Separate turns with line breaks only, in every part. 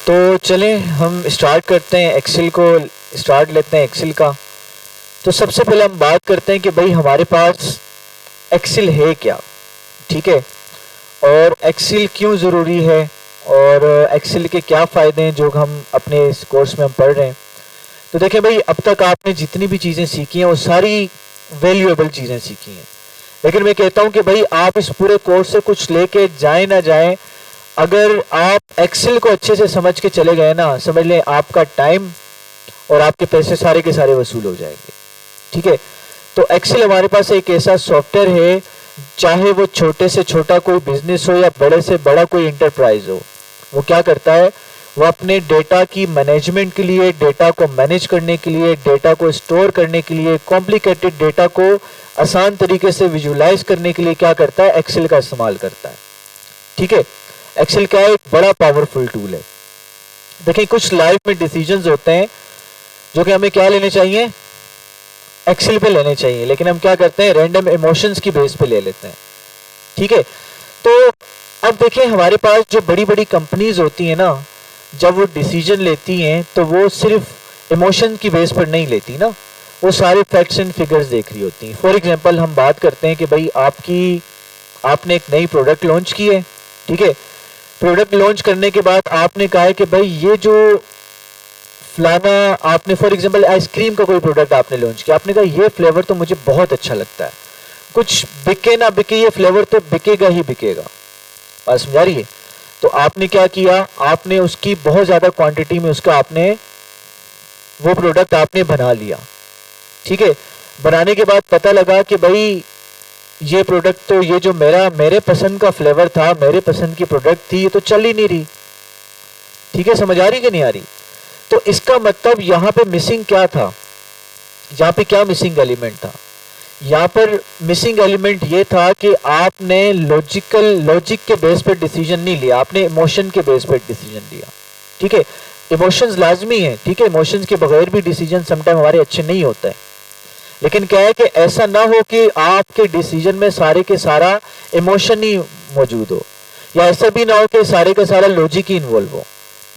तो चलें हम स्टार्ट करते हैं, एक्सेल को स्टार्ट लेते हैं एक्सेल का। तो सबसे पहले हम बात करते हैं कि भाई हमारे पास एक्सेल है क्या, ठीक है, और एक्सेल क्यों ज़रूरी है और एक्सेल के क्या फ़ायदे हैं जो हम अपने इस कोर्स में हम पढ़ रहे हैं। तो देखें भाई, अब तक आपने जितनी भी चीज़ें सीखी हैं वो सारी वैल्यूएबल चीज़ें सीखी हैं, लेकिन मैं कहता हूं कि भाई आप इस पूरे कोर्स से कुछ लेके जाए ना जाए, अगर आप एक्सेल को अच्छे से समझ के चले गए ना, समझ लें आपका टाइम और आपके पैसे सारे के सारे वसूल हो जाएंगे, ठीक है। तो एक्सेल हमारे पास एक ऐसा सॉफ्टवेयर है, चाहे वो छोटे से छोटा कोई बिजनेस हो या बड़े से बड़ा कोई इंटरप्राइज हो, वो क्या करता है, वो अपने डेटा की मैनेजमेंट के लिए, डेटा को मैनेज करने के लिए, डेटा को स्टोर करने के लिए, कॉम्प्लिकेटेड डेटा को आसान तरीके से विजुलाइज करने के लिए क्या करता है, एक्सेल का इस्तेमाल करता है, ठीक है। एक्सेल क्या है, एक बड़ा पावरफुल टूल है। देखिए कुछ लाइफ में डिसीजंस होते हैं जो कि हमें क्या लेने चाहिए, एक्सेल पे लेने चाहिए, लेकिन हम क्या करते हैं, रैंडम इमोशंस की बेस पे ले लेते हैं, ठीक है। तो अब देखिए हमारे पास जो बड़ी बड़ी कंपनीज होती है ना, जब वो डिसीजन लेती हैं तो वो सिर्फ इमोशन की बेस पर नहीं लेती ना, वो सारे फैक्ट्स एंड फिगर्स देख रही होती हैं। फॉर एग्जांपल हम बात करते हैं कि भाई आपने एक नई प्रोडक्ट लॉन्च की है, ठीक है। प्रोडक्ट लॉन्च करने के बाद आपने कहा है कि भाई ये जो फलाना, आपने फॉर एग्जांपल आइसक्रीम का कोई प्रोडक्ट आपने लॉन्च किया, आपने कहा ये फ्लेवर तो मुझे बहुत अच्छा लगता है, कुछ बिके ना बिके ये फ्लेवर तो बिकेगा ही बिकेगा, बात समझा रही है। तो आपने क्या किया, आपने उसकी बहुत ज्यादा क्वांटिटी में उसका आपने वो प्रोडक्ट आपने बना लिया, ठीक है। बनाने के बाद पता लगा कि भाई ये प्रोडक्ट तो, ये जो मेरे पसंद का फ्लेवर था, मेरे पसंद की प्रोडक्ट थी, ये तो चल ही नहीं रही, ठीक है। समझ आ रही कि नहीं आ रही। तो इसका मतलब यहाँ पे मिसिंग क्या था, यहाँ पे क्या मिसिंग एलिमेंट था, यहाँ पर मिसिंग एलिमेंट ये था कि आपने लॉजिक के बेस पर डिसीजन नहीं लिया, आपने इमोशन के बेस पर डिसीजन लिया, ठीक है। इमोशंस लाजमी है, ठीक है, इमोशंस के बगैर भी डिसीजन समटाइम हमारे अच्छे नहीं होते हैं, लेकिन क्या है कि ऐसा ना हो कि आपके डिसीजन में सारे के सारा इमोशन ही मौजूद हो, या ऐसा भी ना हो कि सारे का सारा लॉजिक ही इन्वॉल्व हो,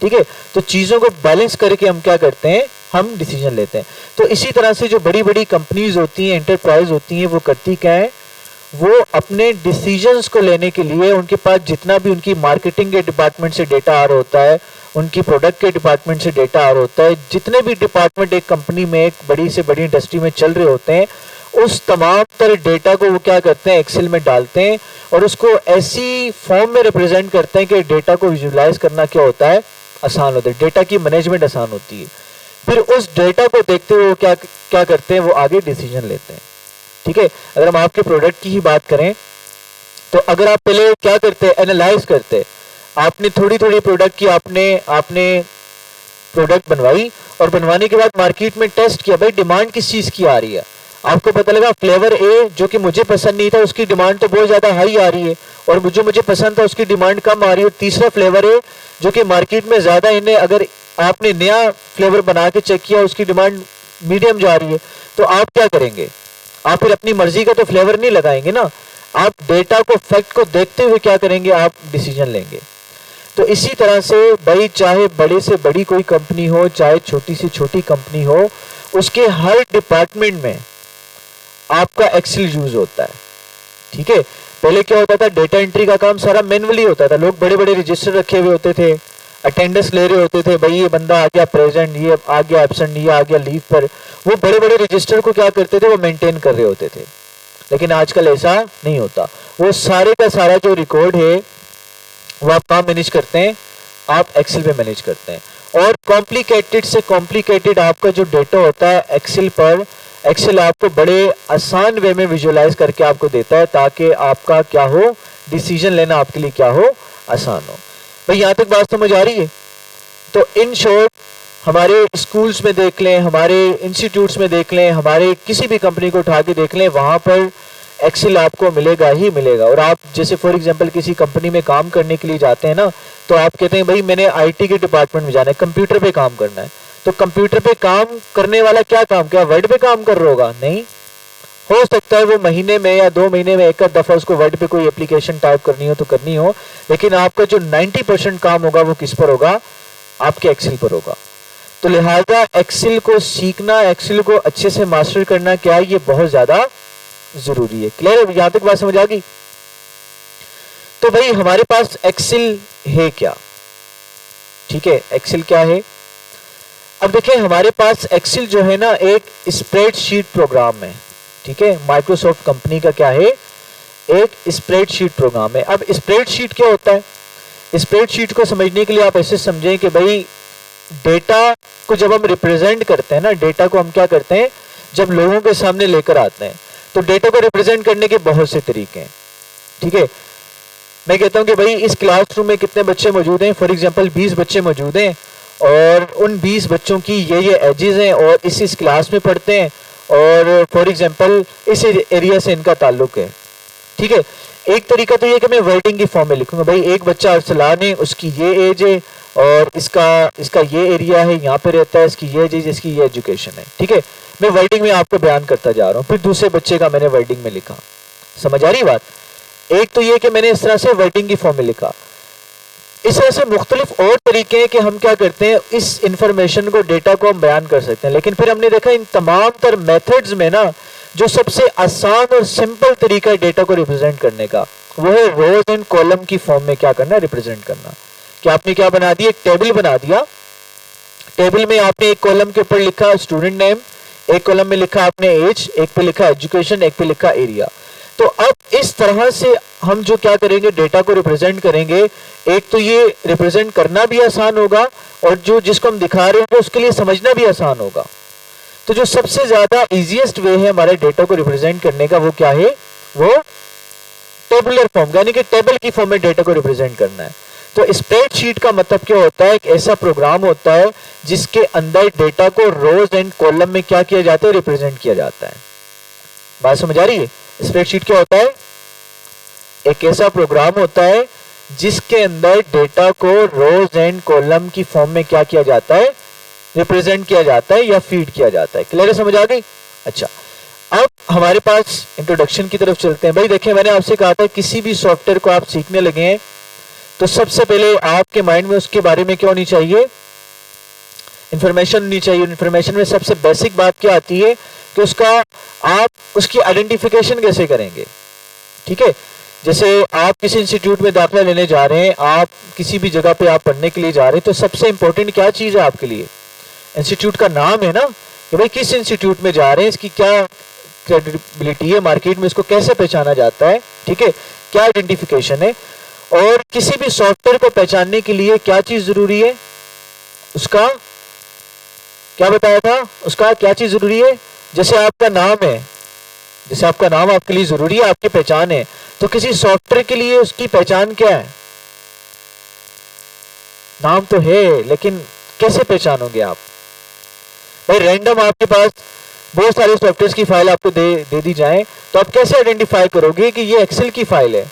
ठीक है। तो चीजों को बैलेंस करके हम क्या करते हैं, हम डिसीजन लेते हैं। तो इसी तरह से जो बड़ी बड़ी कंपनीज होती हैं, एंटरप्राइज होती हैं, वो करती क्या है, वो अपने डिसीजंस को लेने के लिए उनके पास जितना भी उनकी मार्केटिंग के डिपार्टमेंट से डेटा आ रहा होता है, उनकी प्रोडक्ट के डिपार्टमेंट से डेटा आ रहा होता है, जितने भी डिपार्टमेंट एक कंपनी में, एक बड़ी से बड़ी इंडस्ट्री में चल रहे होते हैं, उस तमाम तरह डेटा को वो क्या करते हैं, एक्सेल में डालते हैं और उसको ऐसी फॉर्म में रिप्रेजेंट करते हैं कि डेटा को विजुलाइज करना क्या होता है, आसान होता है, डेटा की मैनेजमेंट आसान होती है। फिर उस डेटा को देखते हुए वो क्या करते हैं, वो आगे डिसीजन लेते हैं, ठीक है। अगर हम आपके प्रोडक्ट की ही बात करें तो अगर आप पहले क्या करते हैं, एनालाइज करते, आपने थोड़ी थोड़ी प्रोडक्ट की आपने प्रोडक्ट बनवाई और बनवाने के बाद मार्केट में टेस्ट किया, भाई डिमांड किस चीज की आ रही है। आपको पता लगा फ्लेवर ए जो कि मुझे पसंद नहीं था, उसकी डिमांड तो बहुत ज्यादा हाई आ रही है, और जो मुझे पसंद था उसकी डिमांड कम आ रही है। तीसरा फ्लेवर है जो कि मार्केट में ज्यादा, इन्हें अगर आपने नया फ्लेवर बना के चेक किया, उसकी डिमांड मीडियम जा रही है, तो आप क्या करेंगे, आप फिर अपनी मर्जी का तो फ्लेवर नहीं लगाएंगे ना, आप डेटा को, फैक्ट को देखते हुए क्या करेंगे, आप डिसीजन लेंगे। तो इसी तरह से भाई चाहे बड़े से बड़ी कोई कंपनी हो, चाहे छोटी से छोटी कंपनी हो, उसके हर डिपार्टमेंट में आपका एक्सेल यूज होता है, ठीक है। पहले क्या होता था, डेटा एंट्री का काम सारा मैन्युअली होता था, लोग बड़े बड़े रजिस्टर रखे हुए होते थे, अटेंडेंस ले रहे होते थे, भाई ये बंदा आ गया प्रेजेंट, ये आ गया एब्सेंट, ये आ गया लीव पर, वो बड़े बड़े रजिस्टर को क्या करते थे, वो मेंटेन कर रहे होते थे। लेकिन आजकल ऐसा नहीं होता, वो सारे का सारा जो रिकॉर्ड है वो आप कहाँ मैनेज करते हैं, आप एक्सेल पे मैनेज करते हैं। और कॉम्प्लिकेटेड से कॉम्प्लिकेटेड आपका जो डेटा होता है एक्सेल पर, एक्सेल आपको बड़े आसान वे में विजुअलाइज करके आपको देता है, ताकि आपका क्या हो, डिसीजन लेना आपके लिए क्या हो, आसान हो। भाई यहाँ तक बात समझ आ रही है। तो इन शॉर्ट हमारे स्कूल्स में देख लें, हमारे इंस्टीट्यूट्स में देख लें, हमारे किसी भी कंपनी को उठा के देख लें, वहाँ पर एक्सेल आपको मिलेगा ही मिलेगा। और आप जैसे फॉर एग्जांपल किसी कंपनी में काम करने के लिए जाते हैं ना, तो आप कहते हैं भाई मैंने आईटी के डिपार्टमेंट में जाना है, कंप्यूटर पे काम करना है, तो कंप्यूटर पे काम करने वाला क्या काम, क्या वर्ड पे काम कर रहा होगा, नहीं, हो सकता है वो महीने में या 2 महीने में एक दफा उसको वर्ड पे कोई एप्लीकेशन टाइप करनी हो तो करनी हो, लेकिन आपका जो 90% काम होगा वो किस पर होगा, आपके एक्सेल पर होगा। तो लिहाजा एक्सेल को सीखना, एक्सेल को अच्छे से मास्टर करना क्या है, ये बहुत ज्यादा जरूरी है। क्लियर है? यहां तक बात समझ आ गई? तो भाई हमारे पास एक्सेल है क्या? ठीक है, एक्सेल क्या है? अब देखिए हमारे पास एक्सेल जो है ना एक स्प्रेडशीट प्रोग्राम है। ठीक है, माइक्रोसॉफ्ट कंपनी का क्या है, एक स्प्रेडशीट प्रोग्राम है। अब स्प्रेडशीट क्या होता है? स्प्रेडशीट को समझने के लिए आप ऐसे समझें कि भाई डेटा को जब हम रिप्रेजेंट करते हैं ना, डेटा को हम क्या करते हैं जब लोगों के सामने लेकर आते हैं, तो डेटा को रिप्रेजेंट करने के बहुत से तरीके हैं। ठीक है, मैं कहता हूं कि भाई इस क्लासरूम में कितने बच्चे मौजूद हैं, फॉर एग्जांपल 20 बच्चे मौजूद हैं और उन 20 बच्चों की ये एजेस हैं और इस क्लास में पढ़ते हैं और फॉर एग्जांपल इस एरिया से इनका ताल्लुक है। ठीक है, एक तरीका तो ये कि मैं वर्डिंग की फॉर्म में लिखूंगा, भाई एक बच्चा अरसलान है, उसकी ये एज है और इसका ये एरिया है, यहाँ पे रहता है, इसकी ये एज है, इसकी ये एजुकेशन है। ठीक है, मैं वर्डिंग में आपको बयान करता जा रहा हूँ। फिर दूसरे बच्चे का मैंने वर्डिंग में लिखा। समझ आ रही बात? एक तो ये कि मैंने इस तरह से वर्डिंग की फॉर्म में लिखा। इस तरह से मुख्तलिफ और तरीके हैं कि हम क्या करते हैं, इस इंफॉर्मेशन को, डेटा को हम बयान कर सकते हैं। लेकिन फिर हमने देखा इन तमाम तर मेथड्स में ना जो सबसे आसान और सिंपल तरीका है डेटा को रिप्रेजेंट करने का, वो है रोज एंड कॉलम की फॉर्म में क्या करना है, रिप्रेजेंट करना। कि आपने क्या बना दिया, एक टेबल बना दिया। टेबल में आपने एक कॉलम के ऊपर लिखा स्टूडेंट नेम, एक कॉलम में लिखा आपने एज, एक पे लिखा एजुकेशन, एक पे लिखा एरिया। तो अब इस तरह से हम जो क्या करेंगे, डेटा को रिप्रेजेंट करेंगे। एक तो ये रिप्रेजेंट करना भी आसान होगा और जो जिसको हम दिखा रहे हैं उसके लिए समझना भी आसान होगा। तो जो सबसे ज्यादा इजीएस्ट वे है हमारे डेटा को रिप्रेजेंट करने का, वो क्या है, वो टेबुलर फॉर्म, यानी कि टेबल की फॉर्म में डेटा को रिप्रेजेंट करना है। तो स्प्रेडशीट का मतलब क्या होता है, एक ऐसा प्रोग्राम होता है जिसके अंदर डेटा को रोज एंड कॉलम में क्या किया जाता है, रिप्रेजेंट किया जाता है। बात समझ आ रही है? स्प्रेडशीट क्या होता है? एक ऐसा प्रोग्राम होता है जिसके अंदर डेटा को रोज एंड कॉलम की फॉर्म में क्या किया जाता है, रिप्रेजेंट किया जाता है या फीड किया जाता है। क्लियर है? समझ आ गई? अच्छा, अब हमारे पास इंट्रोडक्शन की तरफ चलते हैं। भाई देखिए, मैंने आपसे कहा था किसी भी सॉफ्टवेयर को आप सीखने लगे हैं तो सबसे पहले आपके माइंड में उसके बारे में क्या होनी चाहिए, इंफॉर्मेशन होनी चाहिए। इंफॉर्मेशन में सबसे बेसिक बात क्या आती है कि आप उसकी आइडेंटिफिकेशन कैसे करेंगे। ठीक है, जैसे आप किसी इंस्टीट्यूट में दाखिला लेने जा रहे हैं, आप किसी भी जगह पे आप पढ़ने के लिए जा रहे हैं, तो सबसे इंपॉर्टेंट क्या चीज है आपके लिए, इंस्टीट्यूट का नाम है ना, कि भाई किस इंस्टीट्यूट में जा रहे हैं, इसकी क्या क्रेडिबिलिटी है मार्केट में, इसको कैसे पहचाना जाता है। ठीक है, क्या आइडेंटिफिकेशन है। और किसी भी सॉफ्टवेयर को पहचानने के लिए क्या चीज जरूरी है, उसका क्या बताया था, उसका क्या चीज जरूरी है। जैसे आपका नाम है, जैसे आपका नाम आपके लिए जरूरी है, आपकी पहचान है, तो किसी सॉफ्टवेयर के लिए उसकी पहचान क्या है, नाम तो है लेकिन कैसे पहचानोगे आप। भाई रैंडम आपके पास बहुत सारे सॉफ्टवेयर की फाइल आपको दे दी जाए, तो आप कैसे आइडेंटिफाई करोगे कि ये एक्सेल की फाइल है,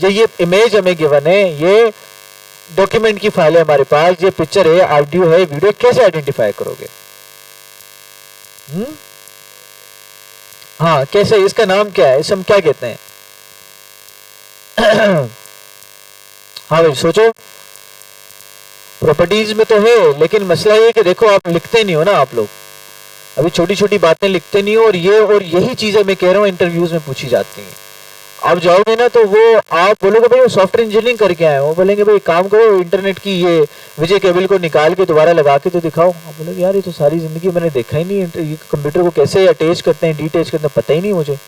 ये इमेज हमें गिवन है, ये डॉक्यूमेंट की फाइल है हमारे पास, ये पिक्चर है, ऑडियो है, वीडियो, कैसे आइडेंटिफाई करोगे? हाँ कैसे, इसका नाम क्या है, इसे हम क्या कहते हैं? हाँ भाई सोचो, प्रॉपर्टीज में तो है, लेकिन मसला ये कि देखो आप लिखते नहीं हो ना, आप लोग अभी छोटी छोटी बातें लिखते नहीं हो, और यही चीजें मैं कह रहा हूँ इंटरव्यूज में पूछी जाती हैं। आप जाओगे ना तो वो आप बोलोगे भाई वो सॉफ्टवेयर इंजीनियरिंग करके आए, वो बोलेंगे भाई काम करो, इंटरनेट की ये विजय केबल को निकाल के दोबारा लगा के तो दिखाओ। आप बोलोगे यार ये तो सारी जिंदगी मैंने देखा ही नहीं, ये कंप्यूटर को कैसे अटैच करते हैं, डीटैच करते हैं, पता ही नहीं मुझे।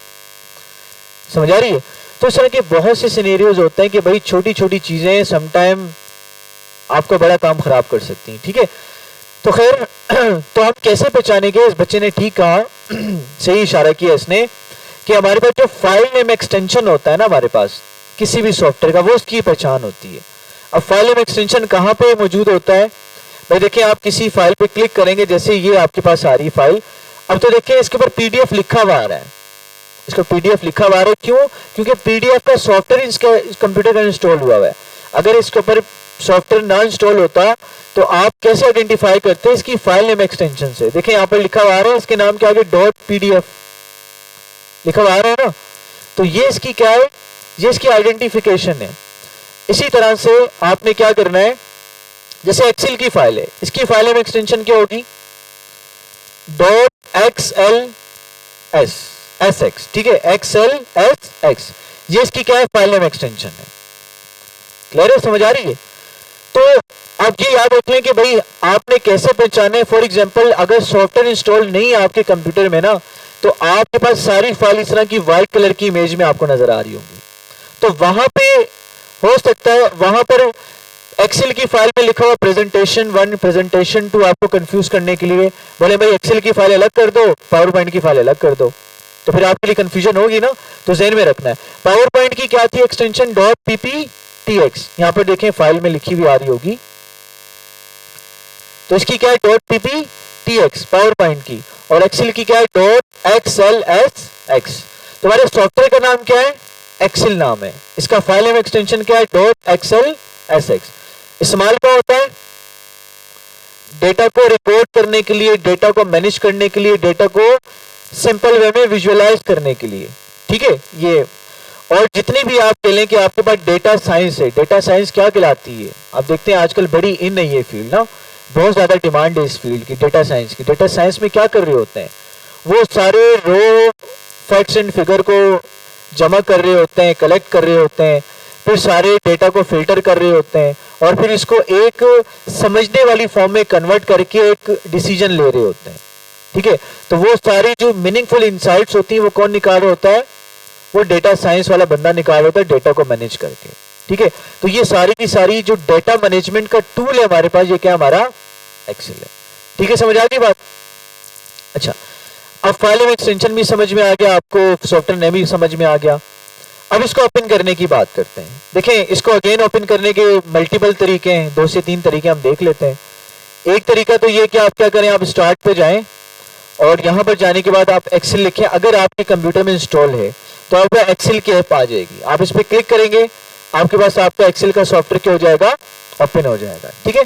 समझ आ रही है? तो इस तरह के बहुत से सिनेरियोज होते हैं कि भाई छोटी छोटी चीजें समटाइम आपको बड़ा काम खराब कर सकती हैं। ठीक है, तो खैर तो हम कैसे पहचानेंगे? इस बच्चे ने ठीक कहा, सही इशारा किया इसने, कि हमारे पास जो फाइल नेम एक्सटेंशन होता है ना हमारे पास किसी भी सॉफ्टवेयर का, वो उसकी पहचान होती है। अब फाइल नेम एक्सटेंशन कहाँ पे मौजूद होता है? भाई देखिए, आप किसी फाइल पे क्लिक करेंगे, जैसे ये आपके पास आ रही फाइल, अब तो देखिए इसके ऊपर पीडीएफ लिखा हुआ आ रहा है, इसका पीडीएफ लिखा हुआ आ रहा है। क्यों? क्योंकि पीडीएफ का सॉफ्टवेयर इसका कंप्यूटर का इंस्टॉल हुआ है। अगर इसके ऊपर सॉफ्टवेयर ना इंस्टॉल होता तो आप कैसे आइडेंटिफाई करते हैं? इसकी फाइल नेम एक्सटेंशन से। देखिए यहाँ पर लिखा हुआ आ रहा है, इसके नाम के आगे .pdf लिखा हुआ आ रहा है ना, तो ये इसकी क्या है, ये इसकी आइडेंटिफिकेशन है। इसी तरह से आपने क्या करना है, जैसे एक्सेल की फाइल है, इसकी फाइल में एक्सटेंशन क्या होगी, .xlsx, ठीक है, xlsx, ये इसकी क्या है, फाइल नेम एक्सटेंशन है। क्लियर है, समझ आ रही है। तो आप ये याद रखें कि भाई आपने कैसे पहचाने, फॉर एग्जांपल अगर सॉफ्टवेयर इंस्टॉल नहीं है आपके कंप्यूटर में ना, तो आपके पास सारी फाइल इस तरह की व्हाइट कलर की इमेज में आपको नजर आ रही होंगी, तो वहां पे हो सकता है वहां पर एक्सेल की फाइल में लिखा हुआ प्रेजेंटेशन 1 प्रेजेंटेशन 2 आपको कंफ्यूज करने के लिए बोले भाई एक्सेल की फाइल अलग कर दो, पावर पॉइंट की फाइल अलग कर दो, तो फिर आपके लिए कंफ्यूजन होगी ना। तो ज़हन में रखना है पावर पॉइंट की क्या थी एक्सटेंशन .pptx, यहां पर देखें फाइल में लिखी हुई आ रही होगी, तो इसकी क्या है .pptx पावर पॉइंट की, और एक्सेल की क्या है .xlsx। तुम्हारे सॉफ्टवेयर का नाम क्या है, एक्सेल नाम है, इसका फाइल नेम एक्सटेंशन क्या है .xlsx। इस्तेमाल क्या होता है, डेटा को रिकॉर्ड करने के लिए, डेटा को मैनेज करने के लिए, डेटा को सिंपल वे में विजुअलाइज करने के लिए, ठीक है ये। और जितनी भी आप कह लें कि आपके पास डेटा साइंस है, डेटा साइंस क्या कहलाती है, आप देखते हैं आजकल बड़ी इन है ये फील्ड ना, बहुत ज्यादा डिमांड है इस फील्ड की, डेटा साइंस की। डेटा साइंस में क्या कर रहे होते हैं, वो सारे रो फैक्ट्स एंड फिगर को जमा कर रहे होते हैं, कलेक्ट कर रहे होते हैं, फिर सारे डेटा को फिल्टर कर रहे होते हैं, और फिर इसको एक समझने वाली फॉर्म में कन्वर्ट करके एक डिसीजन ले रहे होते हैं, ठीक है। तो वो सारी जो मीनिंगफुल इंसाइट्स होती हैं वो कौन निकाल रहा होता है, वो डेटा साइंस वाला बंदा निकाल रहा होता है डेटा को मैनेज करके, ठीक है। तो ये सारी की सारी जो डेटा मैनेजमेंट का टूल है हमारे पास, ये क्या हमारा एक्सेल है, ठीक है, समझ आ गई बात। अच्छा, अब फाइल में एक्सटेंशन भी समझ में आ गया आपको, सॉफ्टवेयर नेम भी समझ में आ गया। अब इसको ओपन करने की बात करते हैं। देखें, इसको अगेन ओपन करने के मल्टीपल तरीके हैं, 2 से 3 तरीके हम देख लेते हैं। एक तरीका तो ये कि आप क्या करें, आप स्टार्ट पे जाएं और यहां पर जाने के बाद आप एक्सेल लिखें। अगर आपके कंप्यूटर में इंस्टॉल है तो आपको एक्सेल की ऐप आ जाएगी, आप इस पर क्लिक करेंगे, आपके पास आपका एक्सेल का सॉफ्टवेयर क्या हो जाएगा, ओपन हो जाएगा, ठीक है।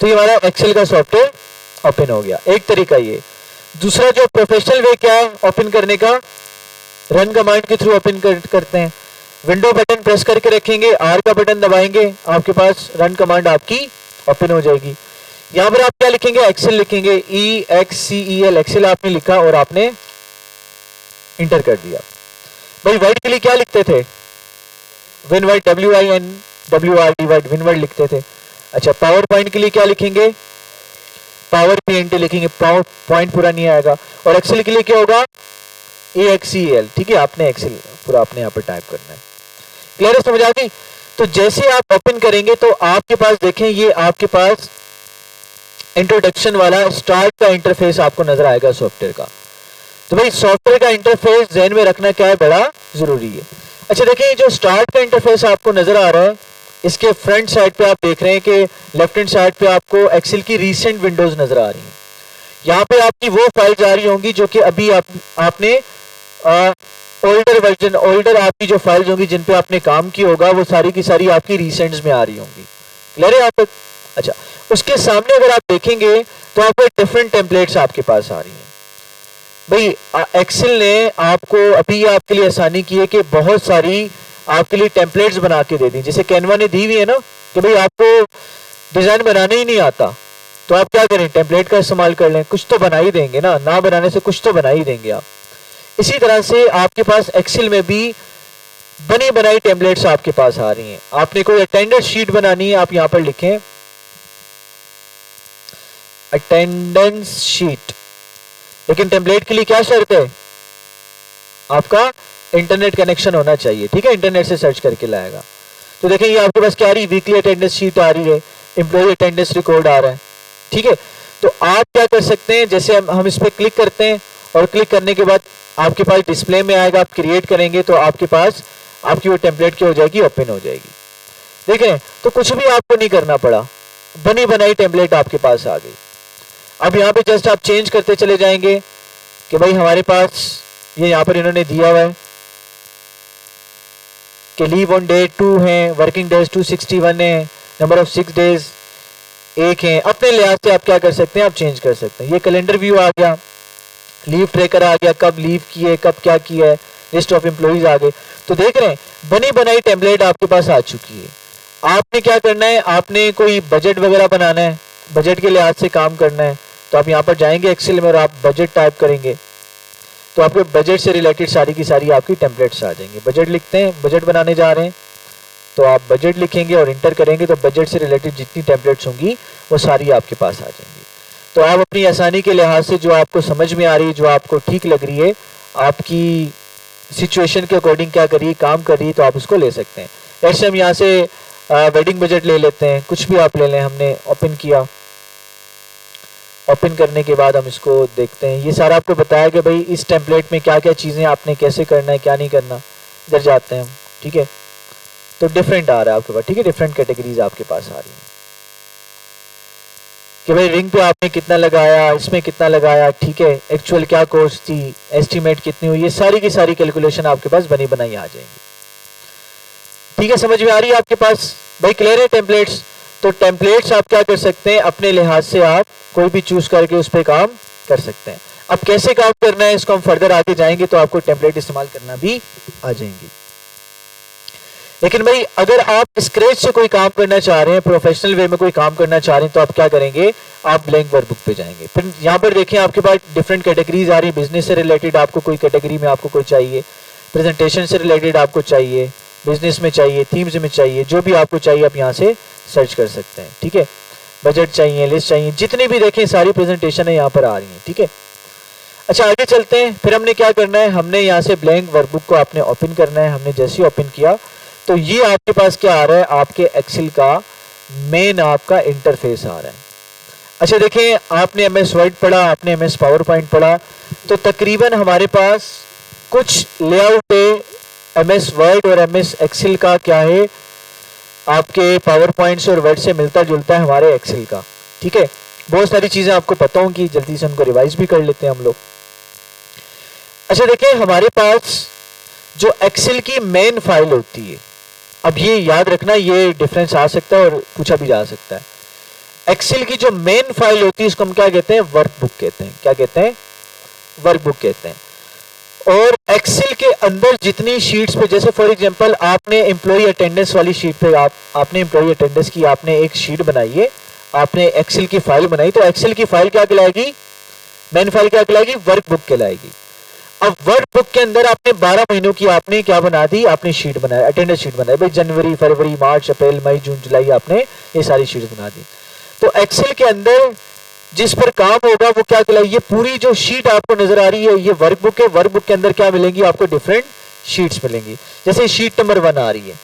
तो ये हमारा एक्सेल का सॉफ्टवेयर ओपन हो गया, एक तरीका ये। दूसरा जो प्रोफेशनल वे क्या है ओपन करने का, रन कमांड के थ्रू ओपन करते हैं। विंडो बटन प्रेस करके रखेंगे, आर का बटन दबाएंगे, आपके पास रन कमांड आपकी ओपन हो जाएगी। यहां पर आप क्या लिखेंगे, एक्सेल लिखेंगे, EXCEL एक्सेल आपने लिखा और आपने इंटर कर दिया। भाई वर्ड के लिए क्या लिखते थे, विनवर्ड, WINWRD विनवर्ड लिखते थे। अच्छा, पावर पॉइंट के लिए क्या लिखेंगे, पावर PNT लिखेंगे, पावर पॉइंट पूरा नहीं आएगा। और एक्सेल के लिए क्या होगा, EXCEL, ठीक है, आपने एक्सेल पूरा आपने यहाँ पर टाइप करना है। क्लियर है, समझ आ गई। तो जैसे आप ओपन करेंगे तो आपके पास देखें, ये आपके पास इंट्रोडक्शन वाला स्टार्ट का इंटरफेस आपको नजर आएगा सॉफ्टवेयर का। तो भाई सॉफ्टवेयर का इंटरफेस ध्यान में रखना क्या है, बड़ा जरूरी है। अच्छा देखिए, जो स्टार्ट का इंटरफेस आपको नजर आ रहा है, इसके फ्रंट साइड पे आप देख रहे हैं कि लेफ्ट हैंड साइड पे आपको एक्सेल की रीसेंट विंडोज नजर आ रही हैं। यहाँ पे आपकी वो फाइल्स आ रही होंगी जो कि अभी आपने ओल्डर वर्जन, ओल्डर आपकी जो फाइल्स होंगी जिन पे आपने काम किया होगा, वो सारी की सारी आपकी रीसेंट्स में आ रही होंगी। क्लियर है यहाँ तक। अच्छा, उसके सामने अगर आप देखेंगे तो आपको डिफरेंट टेम्पलेट्स आपके पास आ रही हैं। भाई एक्सेल ने आपको अभी आपके लिए आसानी की है कि बहुत सारी आपके लिए टेम्पलेट्स बना के दे दी। जैसे कैनवा ने दी हुई है ना कि भाई आपको डिजाइन बनाने ही नहीं आता, तो आप क्या करें, टेम्पलेट का इस्तेमाल कर लें, कुछ तो बना ही देंगे ना बनाने से कुछ तो बना ही देंगे आप। इसी तरह से आपके पास एक्सेल में भी बनी बनाई टेम्पलेट्स आपके पास आ रही हैं। आपने कोई अटेंडेंस शीट बनानी है, आप यहां पर लिखें अटेंडेंस शीट, लेकिन टेम्पलेट के लिए क्या शर्त है, आपका इंटरनेट कनेक्शन होना चाहिए, ठीक है, इंटरनेट से सर्च करके लाएगा। तो देखें ये आपके पास क्या आ रही है, वीकली अटेंडेंस शीट आ रही है, एम्प्लॉय अटेंडेंस रिकॉर्ड आ रहा है, ठीक है। तो आप क्या कर सकते हैं, जैसे हम इस पर क्लिक करते हैं और क्लिक करने के बाद आपके पास डिस्प्ले में आएगा, आप क्रिएट करेंगे तो आपके पास आपकी वो टेम्पलेट क्या हो जाएगी, ओपन हो जाएगी। देख रहे हैं, तो कुछ भी आपको नहीं करना पड़ा, बनी बनाई टेम्पलेट आपके पास आ गई। अब यहाँ पे जस्ट आप चेंज करते चले जाएंगे कि भाई हमारे पास ये यहाँ पर इन्होंने दिया हुआ है कि लीव ऑन डे 2 है, वर्किंग डेज 261 है, नंबर ऑफ 6 डेज 1 है। अपने लिहाज से आप क्या कर सकते हैं, आप चेंज कर सकते हैं। ये कैलेंडर व्यू आ गया, लीव ट्रैकर आ गया, कब लीव की है, कब क्या किया है, लिस्ट ऑफ एम्प्लॉइज आ गए। तो देख रहे हैं बनी बनाई टेम्पलेट आपके पास आ चुकी है। आपने क्या करना है, आपने कोई बजट वगैरह बनाना है, बजट के लिहाज से काम करना है, तो आप यहाँ पर जाएंगे एक्सेल में और आप बजट टाइप करेंगे तो आपके बजट से रिलेटेड सारी की सारी आपकी टेम्पलेट्स आ जाएंगे। बजट लिखते हैं, बजट बनाने जा रहे हैं तो आप बजट लिखेंगे और इंटर करेंगे तो बजट से रिलेटेड जितनी टेम्पलेट्स होंगी वो सारी आपके पास आ जाएंगी। तो आप अपनी आसानी के लिहाज से जो आपको समझ में आ रही है, जो आपको ठीक लग रही है, आपकी सिचुएशन के अकॉर्डिंग क्या करिए काम कर रही है, तो आप उसको ले सकते हैं। जैसे हम यहाँ से वेडिंग बजट ले लेते हैं, कुछ भी आप ले लें। हमने ओपन किया, ओपन करने के बाद हम इसको देखते हैं। ये सारा आपको बताया कि भाई इस टेम्पलेट में क्या क्या चीज़ें आपने कैसे करना है, क्या नहीं करना। इधर जाते हैं हम, ठीक है, तो डिफरेंट आ रहा है आपके पास, ठीक है, डिफरेंट कैटेगरीज आपके पास आ रही है कि भाई रिंग पे आपने कितना लगाया, इसमें कितना लगाया, ठीक है, एक्चुअल क्या कॉस्ट थी, एस्टिमेट कितनी हुई, ये सारी की सारी कैलकुलेशन आपके पास बनी बनाई आ जाएंगी। ठीक है, समझ में आ रही है आपके पास भाई, क्लियर है टेम्पलेट्स। तो टेम्पलेट्स आप क्या कर सकते हैं, अपने लिहाज से आप कोई भी चूज करके उस पर काम कर सकते हैं। अब कैसे काम करना है इसको हम फर्दर आगे जाएंगे तो आपको टेम्पलेट इस्तेमाल करना भी आ जाएंगी। लेकिन भाई अगर आप स्क्रैच से कोई काम करना चाह रहे हैं, प्रोफेशनल वे में कोई काम करना चाह रहे हैं, तो आप क्या करेंगे, आप ब्लैंक वर्कबुक पे जाएंगे। फिर यहाँ पर देखें आपके पास डिफरेंट कैटेगरीज आ रही है। बिजनेस से रिलेटेड आपको कोई कैटेगरी में आपको कोई चाहिए, प्रेजेंटेशन से रिलेटेड आपको चाहिए, बिजनेस में चाहिए, थीम्स में चाहिए, जो भी आपको चाहिए आप यहाँ से सर्च कर सकते हैं। ठीक है, बजट चाहिए, लिस्ट चाहिए, जितनी भी देखें सारी प्रेजेंटेशन है यहाँ पर आ रही है। ठीक है, अच्छा आगे चलते हैं। फिर हमने क्या करना है, हमने यहाँ से ब्लैंक वर्कबुक को आपने ओपन करना है। हमने जैसे ही ओपन किया तो ये आपके पास क्या आ रहा है, आपके एक्सेल का मेन आपका इंटरफेस आ रहा है। अच्छा देखें, आपने एमएस वर्ड पढ़ा, आपने एमएस पावर पॉइंट पढ़ा, तो तकरीबन हमारे पास कुछ लेआउट है एमएस वर्ड और एमएस एक्सेल का क्या है, आपके पावर पॉइंट्स और वर्ड से मिलता जुलता है हमारे एक्सेल का। ठीक है, बहुत सारी चीजें आपको पता होंगी, जल्दी से उनको रिवाइज भी कर लेते हैं हम लोग। अच्छा देखिए, हमारे पास जो एक्सेल की मेन फाइल होती है, अब ये याद रखना, ये डिफरेंस आ सकता है और पूछा भी जा सकता है। एक्सेल की जो मेन फाइल होती है इसको हम क्या कहते हैं, वर्कबुक कहते हैं। क्या कहते हैं, वर्कबुक कहते हैं। और एक्सेल के अंदर जितनी शीट्स पे, जैसे फॉर एग्जांपल आपने एम्प्लॉय अटेंडेंस वाली शीट पे आपने एम्प्लॉय अटेंडेंस की आपने एक शीट बनाई है, आपने एक्सेल की फाइल बनाई, तो एक्सेल की फाइल क्या कहलाएगी, मेन फाइल क्या कहलाएगी, वर्कबुक कहलाएगी। अब वर्कबुक के अंदर आपने 12 महीनों की आपने क्या बना दी, आपने शीट बनाया, अटेंडेंस शीट बनाई भाई, जनवरी फरवरी मार्च अप्रैल मई जून जुलाई, आपने ये सारी शीट बना दी। तो एक्सेल के अंदर जिस पर काम होगा वो क्या कहलाएगी, ये पूरी जो शीट आपको नजर आ रही है ये वर्कबुक है। वर्कबुक के अंदर क्या मिलेंगी आपको, डिफरेंट शीट्स मिलेंगी। जैसे शीट नंबर 1 आ रही है,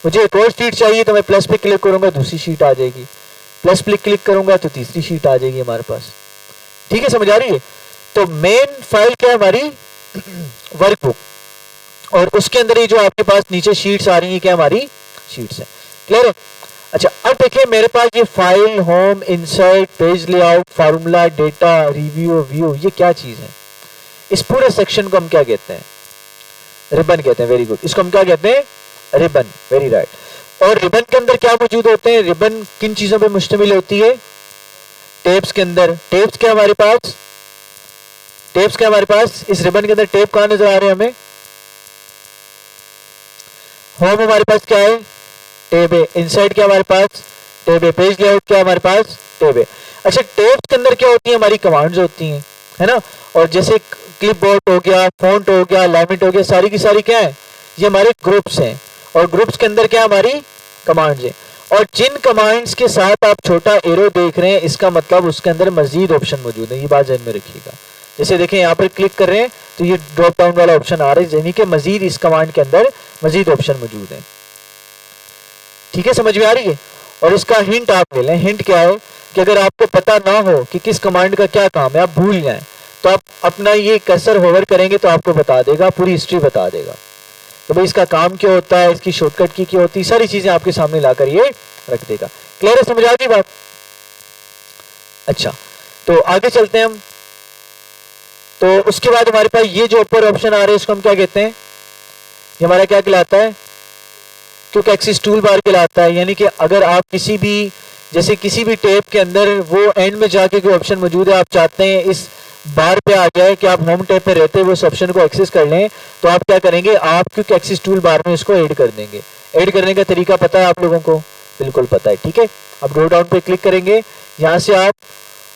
मुझे एक और शीट चाहिए तो मैं प्लस पे क्लिक करूंगा, दूसरी शीट आ जाएगी, प्लस पे क्लिक करूंगा तो तीसरी शीट आ जाएगी हमारे पास। ठीक है, समझ आ रही है। तो मेन फाइल क्या है हमारी, वर्कबुक, और उसके अंदर ये जो आपके पास नीचे शीट्स आ रही है क्या हमारी शीट्स है। क्लियर है। अच्छा अब देखिए मेरे पास ये file, home, insert, page layout, formula, data, review, view, ये क्या चीज है, इस पूरे सेक्शन को हम क्या कहते हैं, रिबन कहते हैं। वेरी गुड, इसको हम क्या कहते हैं, रिबन, वेरी राइट। और रिबन के अंदर क्या मौजूद होते हैं, रिबन किन चीजों पे मुश्तमिल होती है, टेप्स के अंदर। टेप्स क्या हमारे पास, टेप्स क्या हमारे पास, इस रिबन के अंदर टेप कहां नजर आ रहे हैं हमें, होम हमारे पास क्या है, टेब है। इंसर्ट क्या हमारे पास, टेब है। पेज लेआउट क्या हमारे पास, टेब है। अच्छा टेब्स के अंदर क्या होती है, हमारी कमांड्स होती हैं, है ना। और जैसे क्लिपबोर्ड हो गया, फॉन्ट हो गया, अलाइनमेंट हो गया, सारी की सारी क्या है, ये हमारे ग्रुप्स हैं। और ग्रुप्स के अंदर क्या हमारी कमांड्स हैं। और जिन कमांड्स के साथ आप छोटा एरो देख रहे हैं, इसका मतलब उसके अंदर मजीद ऑप्शन मौजूद है, ये बात ध्यान में रखिएगा। जैसे देखें यहाँ पर क्लिक कर रहे हैं तो ये ड्रॉप डाउन वाला ऑप्शन आ रहा है, यानी कि मजीद इस कमांड के अंदर मजीद ऑप्शन मौजूद है। ठीक है, समझ में आ रही है। और इसका हिंट आप ले लें, हिंट क्या है कि अगर आपको पता ना हो कि किस कमांड का क्या काम है, आप भूल जाएं, तो आप अपना ये कर्सर होवर करेंगे तो आपको बता देगा, पूरी हिस्ट्री बता देगा तो भाई इसका काम क्या होता है, इसकी शॉर्टकट की क्या होती है, सारी चीजें आपके सामने लाकर ये रख देगा। क्लियर है, समझ आ गई बात। अच्छा तो आगे चलते हैं हम। तो उसके बाद हमारे पास ये जो ऊपर ऑप्शन आ रहे हैं इसको हम क्या कहते हैं, ये हमारा क्या कहलाता है, क्योंकि एक्सिस टूल बार कहलाता है। यानी कि अगर आप किसी भी, जैसे किसी भी टेप के अंदर वो एंड में जाके कोई ऑप्शन मौजूद है, आप चाहते हैं इस बार पे आ जाए कि आप होम टैब पे रहते हुए उस ऑप्शन को एक्सेस कर लें, तो आप क्या करेंगे, आप क्विक एक्सेस टूल बार में इसको ऐड कर देंगे। ऐड करने का तरीका पता है आप लोगों को? बिल्कुल पता है, ठीक है। अब ड्रॉप डाउन पे क्लिक करेंगे, यहाँ से आप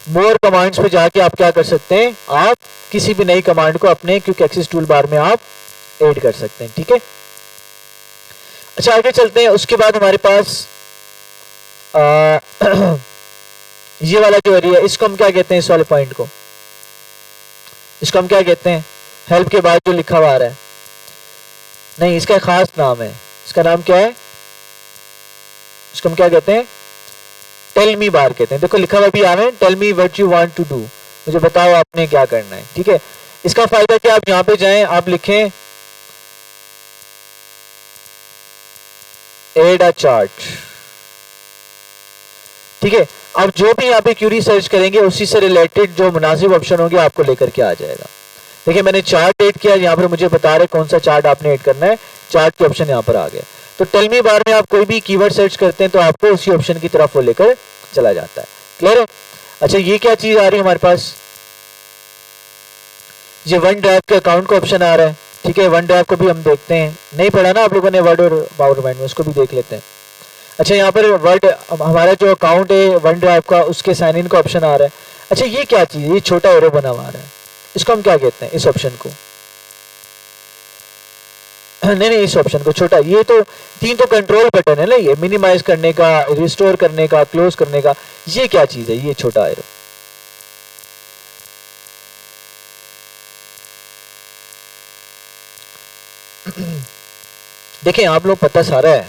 मोर कमांड्स पे जाके आप क्या कर सकते हैं, आप किसी भी नई कमांड को अपने क्विक एक्सेस टूल बार में आप ऐड कर सकते हैं, ठीक है। अच्छा आगे चलते हैं। उसके बाद हमारे पास ये वाला जो एरिया, इसको हम क्या कहते हैं, इस वाले पॉइंट को, इसको हम क्या कहते हैं, हेल्प के बाद जो लिखा हुआ आ रहा है, नहीं इसका खास नाम है, इसका नाम क्या है, इसको हम क्या कहते हैं, टेल मी बार कहते हैं। देखो लिखा हुआ भी आ रहा है, tell me what you want to do, मुझे बताओ आपने क्या करना है, ठीक है। इसका फायदा क्या, आप यहां पे जाएं, आप लिखें एड अ चार्ट, ठीक है। अब जो भी यहाँ पे क्यूरी सर्च करेंगे उसी से रिलेटेड जो मुनासिब ऑप्शन होंगे आपको लेकर के आ जाएगा। देखिए मैंने चार्ट ऐड किया, यहाँ पर मुझे बता रहे कौन सा चार्ट आपने ऐड करना है, चार्ट के ऑप्शन यहाँ पर आ गया। तो टेल मी बार में आप कोई भी कीवर्ड सर्च करते हैं तो आपको उसी ऑप्शन की तरफ वो लेकर चला जाता है। क्लियर है? अच्छा ये क्या चीज आ रही है हमारे पास, ये वन ड्राइव के अकाउंट का ऑप्शन आ रहा है, ठीक है। वन ड्राइव को भी हम देखते हैं, नहीं पढ़ा ना आप लोगों ने वर्ड और पावर पॉइंट में, उसको भी देख लेते हैं। अच्छा यहाँ पर वर्ड, हमारा जो अकाउंट है वन ड्राइव का, उसके साइन इन का ऑप्शन आ रहा है। अच्छा ये क्या चीज है, ये छोटा एरो बना हुआ है, इसको हम क्या कहते हैं, इस ऑप्शन को, नहीं इस ऑप्शन को छोटा, ये तो तीन तो कंट्रोल बटन है ना, ये मिनिमाइज करने का, रिस्टोर करने का, क्लोज करने का, ये क्या चीज है, ये छोटा एरो, देखें आप लोग पता सारा है,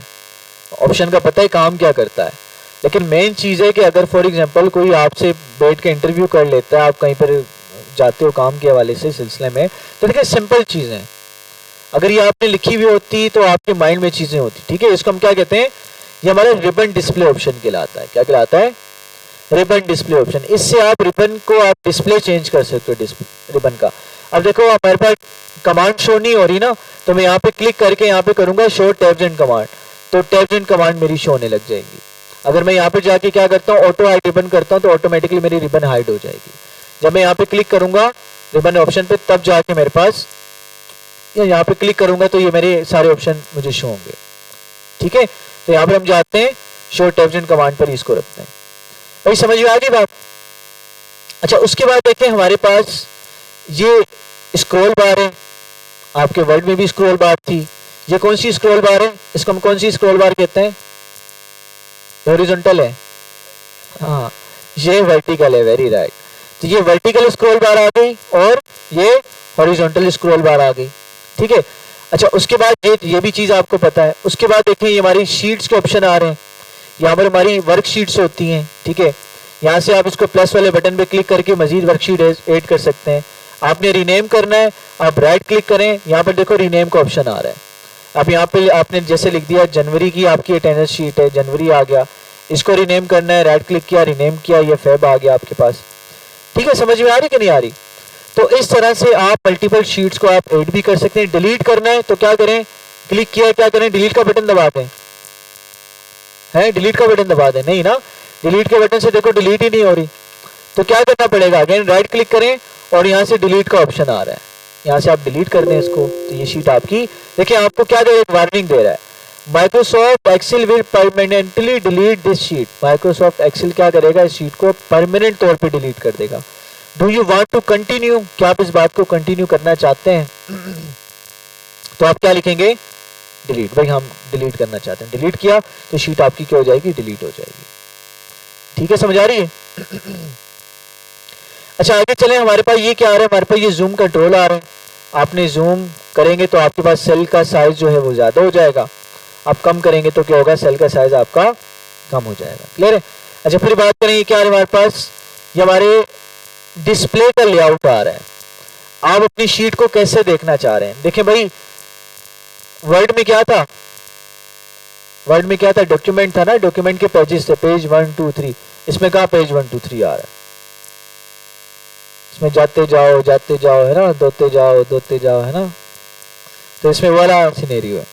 ऑप्शन का पता है काम क्या करता है, लेकिन मेन चीज है कि अगर फॉर एग्जांपल कोई आपसे बैठ के इंटरव्यू कर लेता है, आप कहीं पर जाते हो काम के हवाले से सिलसिले में, तो देखिए सिंपल चीजें, अगर ये आपने लिखी हुई होती तो आपके माइंड में चीजें होती, ठीक है। इसको हम क्या कहते हैं, ये हमारा रिबन डिस्प्ले ऑप्शन कहलाता है। क्या कहलाता है, रिबन डिस्प्ले ऑप्शन। इससे आप रिबन को आप डिस्प्ले चेंज कर सकते हो रिबन का। अब देखो हमारे पास कमांड शो नहीं हो रही ना, तो मैं यहाँ पे क्लिक करके यहाँ पे करूंगा शो टैब्स एंड कमांड, तो टैब्स एंड कमांड मेरी शो होने लग जाएगी। अगर मैं यहाँ पे जाके क्या करता हूँ, ऑटो हाइड रिबन करता हूँ, तो ऑटोमेटिकली मेरी रिबन हाइड हो जाएगी। जब मैं यहाँ पे क्लिक करूंगा रिबन ऑप्शन पे, तब जाके मेरे पास, या यहाँ पे क्लिक करूंगा तो ये मेरे सारे ऑप्शन मुझे शो होंगे, ठीक है। तो यहाँ पे हम जाते हैं शो टैब्स एंड कमांड पर, इसको रखते हैं। भाई समझ में आ गई बात? अच्छा उसके बाद देखें हमारे पास ये स्क्रॉल बार है, आपके वर्ड में भी स्क्रॉल बार थी, ये कौन सी स्क्रॉल बार है, इसको हम कौन सी स्क्रॉल बार कहते हैं, हॉरिजॉन्टल है, हाँ ये वर्टिकल है, वेरी राइट। तो ये वर्टिकल स्क्रॉल बार आ गई और ये हॉरिजॉन्टल स्क्रॉल बार आ गई, ठीक है। अच्छा उसके बाद ये भी चीज आपको पता है। उसके बाद देखें ये हमारी शीट्स के ऑप्शन आ रहे हैं, यहाँ पर हमारी वर्कशीट्स होती हैं, ठीक है। यहाँ से आप इसको प्लस वाले बटन पे क्लिक करके मजीद वर्कशीट ऐड कर सकते हैं। आपने रीनेम करना है, आप राइट क्लिक करें, यहाँ पर देखो रीनेम का ऑप्शन आ रहा है। अब यहाँ पे आपने जैसे लिख दिया जनवरी की आपकी अटेंडेंस शीट है, जनवरी आ गया, इसको रीनेम करना है, राइट क्लिक किया, रीनेम किया, ये फेब आ गया आपके पास, ठीक है। समझ में आ रही कि नहीं आ रही? तो इस तरह से आप मल्टीपल शीट्स को आप ऐड भी कर सकते हैं। डिलीट करना है तो क्या करें, क्लिक किया, क्या करें, डिलीट का बटन दबा दें, है डिलीट का बटन दबा दें, नहीं ना, डिलीट के बटन से देखो डिलीट ही नहीं हो रही, तो क्या करना पड़ेगा, अगेन राइट क्लिक करें और यहाँ से डिलीट का ऑप्शन आ रहा है, यहाँ से आप डिलीट कर दें इसको, तो ये शीट आपकी, देखिए आपको क्या दे रहा है, वार्निंग दे रहा है, Microsoft Excel will permanently delete this sheet. Microsoft Excel क्या करेगा, इस शीट को परमानेंट तौर पे डिलीट कर देगा। Do you want to continue, क्या आप इस बात को कंटिन्यू करना चाहते हैं? तो आप क्या लिखेंगे, डिलीट, भाई हम डिलीट करना चाहते हैं। डिलीट किया तो शीट आपकी क्या हो जाएगी, डिलीट हो जाएगी, ठीक है। समझ आ रही है? अच्छा आगे चलें, हमारे पास ये क्या आ रहा है, हमारे पास ये जूम कंट्रोल आ रहा है। आपने जूम करेंगे तो आपके पास सेल का साइज जो है वो ज्यादा हो जाएगा, आप कम करेंगे तो क्या होगा, सेल का साइज आपका कम हो जाएगा। क्लियर है? अच्छा फिर बात करें, ये क्या आ रहा है हमारे पास, ये हमारे डिस्प्ले का लेआउट आ रहा है। आप अपनी शीट को कैसे देखना चाह रहे हैं? देखिए भाई वर्ड में क्या था, वर्ड में क्या था, डॉक्यूमेंट था ना, डॉक्यूमेंट के पेजेस थे, पेज 1 2 3, इसमें कहा पेज 1 2 3 आ रहा है, इसमें जाते जाओ है ना, दोते जाओ है ना, तो इसमें वाला सिनेरियो है,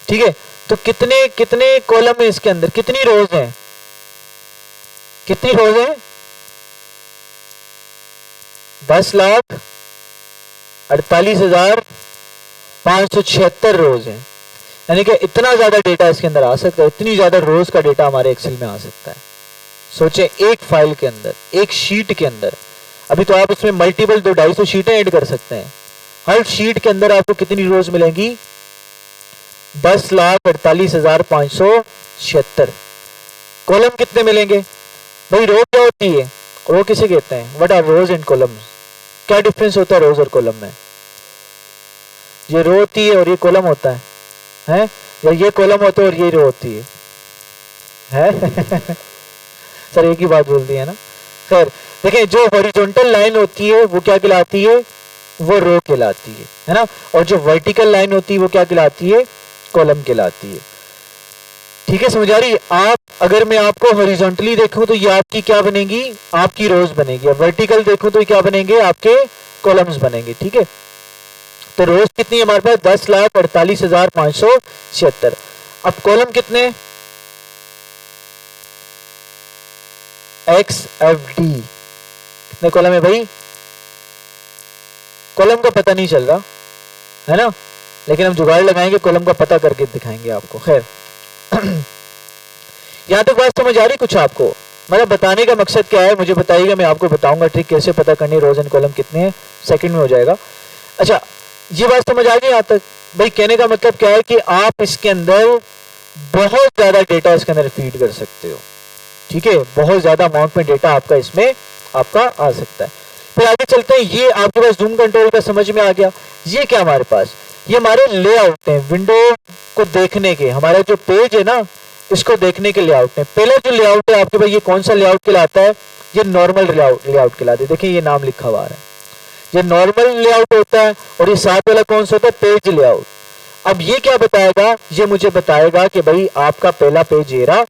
ठीक है। तो कितने कितने कॉलम है इसके अंदर, कितनी रोज हैं, कितनी रोज हैं, 10,48,576 रोज है, यानी कि इतना ज्यादा डेटा इसके अंदर आ सकता है, इतनी ज्यादा रोज का डेटा हमारे एक्सेल में आ सकता है। सोचे एक फाइल के अंदर, एक शीट के अंदर, अभी तो आप उसमें मल्टीपल 200-250 शीटें ऐड कर सकते हैं। हर शीट के अंदर आपको कितनी रोज मिलेंगी? 10,48,576। कॉलम कितने मिलेंगे भाई? रो क्या होती है? रो किसे कहते हैं? What are rows and columns? क्या डिफरेंस होता है रोज और कॉलम में? ये रो होती है और ये कॉलम होता है, या ये कॉलम होता है और ये रो होती है? सर एक ही बात बोल दी है ना। खैर देखें, जो हॉरिजॉन्टल लाइन होती है वो क्या कहलाती है? वो रो कहलाती है ना। और जो वर्टिकल लाइन होती है वो क्या कहलाती है? कॉलम कहलाती है। ठीक है, समझ आ रही है? आप अगर मैं आपको हॉरिजॉन्टली देखूं तो ये आपकी क्या बनेगी? आपकी रोज बनेगी। और वर्टिकल देखूं तो ये क्या बनेंगे? आपके कॉलम्स बनेंगे। ठीक है, तो रोज कितनी है हमारे पास? 10,48,576। अब कॉलम कितने? XFD कितने कॉलम है भाई? कॉलम का पता नहीं चल रहा है ना, लेकिन हम जुगाड़ लगाएंगे, कॉलम का पता करके दिखाएंगे आपको। खैर यहां तक बात समझ आ रही कुछ आपको? मतलब बताने का मकसद क्या है मुझे बताइएगा, मैं आपको बताऊंगा ट्रिक कैसे पता करनी है रोज एंड कॉलम कितने हैं, सेकंड में हो जाएगा। अच्छा, ये बात समझ आ गई यहां तक? भाई कहने का मतलब क्या है कि आप इसके अंदर बहुत ज्यादा डेटा इसके अंदर फीड कर सकते हो। ठीक है, बहुत ज्यादा अमाउंट में डेटा आपका इसमें आपका आ सकता है। फिर आगे चलते हैं। ये आपके पास जूम कंट्रोल का समझ में आ गया। ये क्या हमारे पास? ये हमारे लेआउट हैं, विंडो को देखने के, हमारा जो पेज है ना इसको देखने के लेआउट है। पहला जो लेआउट है आपके पास, ये कौन सा लेआउट कहलाता है? ये नॉर्मल लेआउट कहलाता है। देखिए ये नाम लिखा हुआ है, ये नॉर्मल लेआउट होता है। और ये साथ वाला कौन सा होता है? Page layout. अब ये क्या बताएगा? ये मुझे बताएगा कि भाई आपका पहला पेज ये रहा,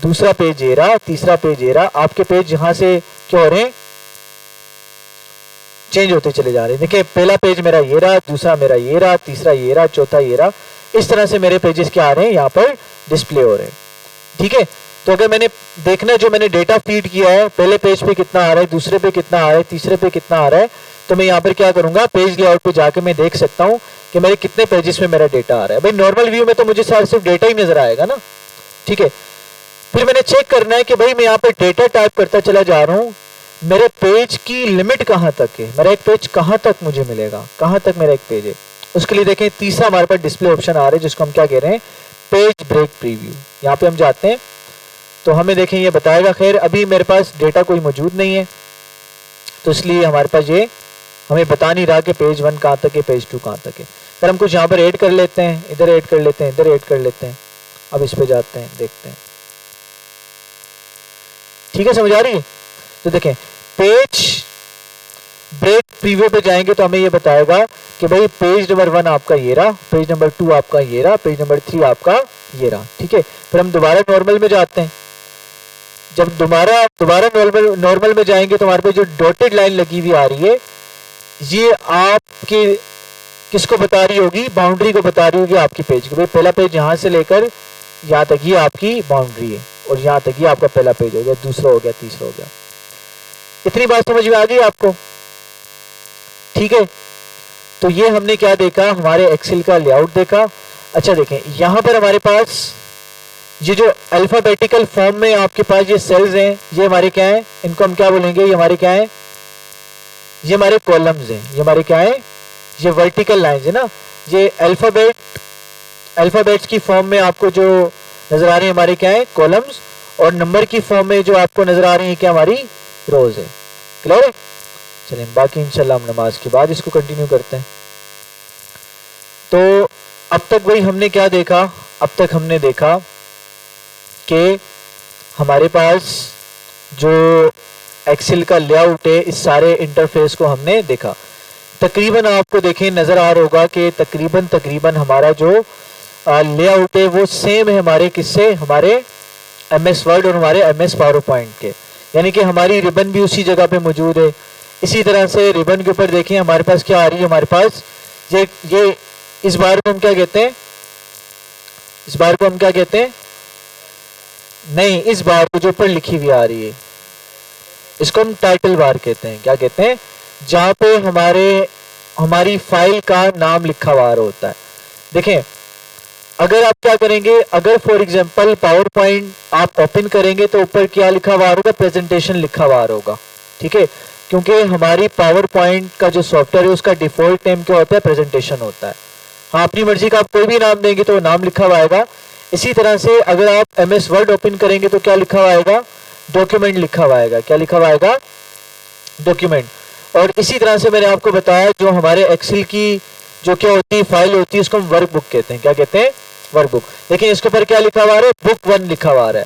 दूसरा पेज ये रहा, तीसरा पेज ये रहा। आपके पेज यहां से क्या हो रहे हैं? चेंज होते चले जा रहे हैं। देखिए पहला पेज मेरा ये रहा, दूसरा मेरा ये रहा, तीसरा ये रहा, चौथा ये रहा। इस तरह से मेरे पेजेस क्या आ रहे हैं? यहाँ पर डिस्प्ले हो रहे हैं। ठीक है, तो अगर मैंने देखना जो मैंने डेटा फीड किया है, पहले पेज पे कितना आ रहा है, दूसरे पे कितना आ रहा है, तीसरे पे कितना आ रहा है, तो मैं यहाँ पर क्या करूंगा? पेज लेआउट पे जाके मैं देख सकता हूँ कि मेरे कितने पेजेस में मेरा डेटा आ रहा है। भाई नॉर्मल व्यू में तो मुझे सिर्फ डेटा ही नजर आएगा ना। ठीक है, फिर मैंने चेक करना है कि भाई मैं यहाँ पर डेटा टाइप करता चला जा रहा हूँ, मेरे पेज की लिमिट कहाँ तक है, मेरा एक पेज कहाँ तक मुझे मिलेगा, कहाँ तक मेरा एक पेज है। उसके लिए देखें तीसरा हमारे पास डिस्प्ले ऑप्शन आ रहा है जिसको हम क्या कह रहे हैं? Page break preview. यहाँ पे हम जाते हैं तो हमें देखें ये बताएगा। खैर अभी मेरे पास डेटा कोई मौजूद नहीं है तो इसलिए हमारे पास ये हमें बता नहीं रहा कि पेज 1 कहाँ तक है, पेज 2 कहाँ तक है। फिर हम कुछ यहाँ पर ऐड कर लेते हैं, इधर ऐड कर लेते हैं, इधर ऐड कर लेते हैं। अब इस पे जाते हैं, देखते हैं। ठीक है, समझ आ रही है? तो देखें पेज ब्रेक प्रीव्यू पे जाएंगे तो हमें ये बताएगा कि भाई पेज नंबर 1 आपका ये रहा, पेज नंबर 2 आपका ये रहा, पेज नंबर 3 आपका ये रहा। ठीक है, फिर हम दोबारा नॉर्मल में जाते हैं। जब दोबारा नॉर्मल में जाएंगे तो हमारे पे जो डॉटेड लाइन लगी हुई आ रही है, ये आपके किसको बता रही होगी? बाउंड्री को बता रही होगी आपकी पेज की। भाई पहला पेज यहाँ से लेकर यहाँ तक ये आपकी बाउंड्री है और यहाँ तक ये आपका पहला पेज हो गया, दूसरा हो गया, तीसरा हो गया। इतनी बात समझ में आ गई आपको? ठीक है, तो ये हमने क्या देखा? हमारे एक्सेल का लेआउट देखा। अच्छा देखें यहां पर हमारे पास ये जो अल्फाबेटिकल फॉर्म में आपके पास ये सेल्स हैं, ये हमारे क्या है? इनको हम क्या बोलेंगे? ये हमारे क्या है? ये हमारे कॉलम्स हैं। ये हमारे क्या है? ये वर्टिकल लाइंस है ना। ये अल्फाबेट्स की फॉर्म में आपको जो नजर आ रही है हमारे क्या है? कॉलम्स। और नंबर की फॉर्म में जो आपको नजर आ रही है क्या? हमारी रोज है। क्लियर है? चलें बाकी इंशाल्लाह हम नमाज के बाद इसको कंटिन्यू करते हैं। तो अब तक भाई हमने क्या देखा? अब तक हमने देखा कि हमारे पास जो एक्सेल का लेआउट है, इस सारे इंटरफेस को हमने देखा। तकरीबन आपको देखें नजर आ रहा होगा कि तकरीबन हमारा जो लेआउट है वो सेम है हमारे किससे? हमारे MS वर्ड और हमारे MS पावर पॉइंट के। यानी कि हमारी रिबन भी उसी जगह पे मौजूद है। इसी तरह से रिबन के ऊपर देखें हमारे पास क्या आ रही है? हमारे पास ये इस बार को हम क्या कहते हैं? इस बार को हम क्या कहते हैं? नहीं, इस बार को जो ऊपर लिखी हुई आ रही है इसको हम टाइटल बार कहते हैं। क्या कहते हैं? जहाँ पे हमारी फाइल का नाम लिखा हुआ होता है। देखें, अगर आप क्या करेंगे, अगर फॉर एग्जांपल पावर पॉइंट आप ओपन करेंगे तो ऊपर क्या लिखा हुआ होगा, प्रेजेंटेशन लिखा हुआ होगा, ठीक है, क्योंकि हमारी पावर पॉइंट का जो सॉफ्टवेयर है उसका डिफॉल्ट नेम क्या होता है, प्रेजेंटेशन होता है। हाँ, अपनी मर्जी का आप कोई भी नाम देंगे तो नाम लिखा हुआ आएगा। इसी तरह से अगर आप MS वर्ड ओपन करेंगे तो क्या लिखा हुआ आएगा, डॉक्यूमेंट लिखा हुआ आएगा। क्या लिखा हुआ आएगा, डॉक्यूमेंट। और इसी तरह से मैंने आपको बताया जो हमारे एक्सेल की जो क्या होती है फाइल होती है उसको हम वर्कबुक कहते हैं। क्या कहते हैं, वर्कबुक। देखिए इसके ऊपर क्या लिखा हुआ है, बुक 1 लिखा हुआ है।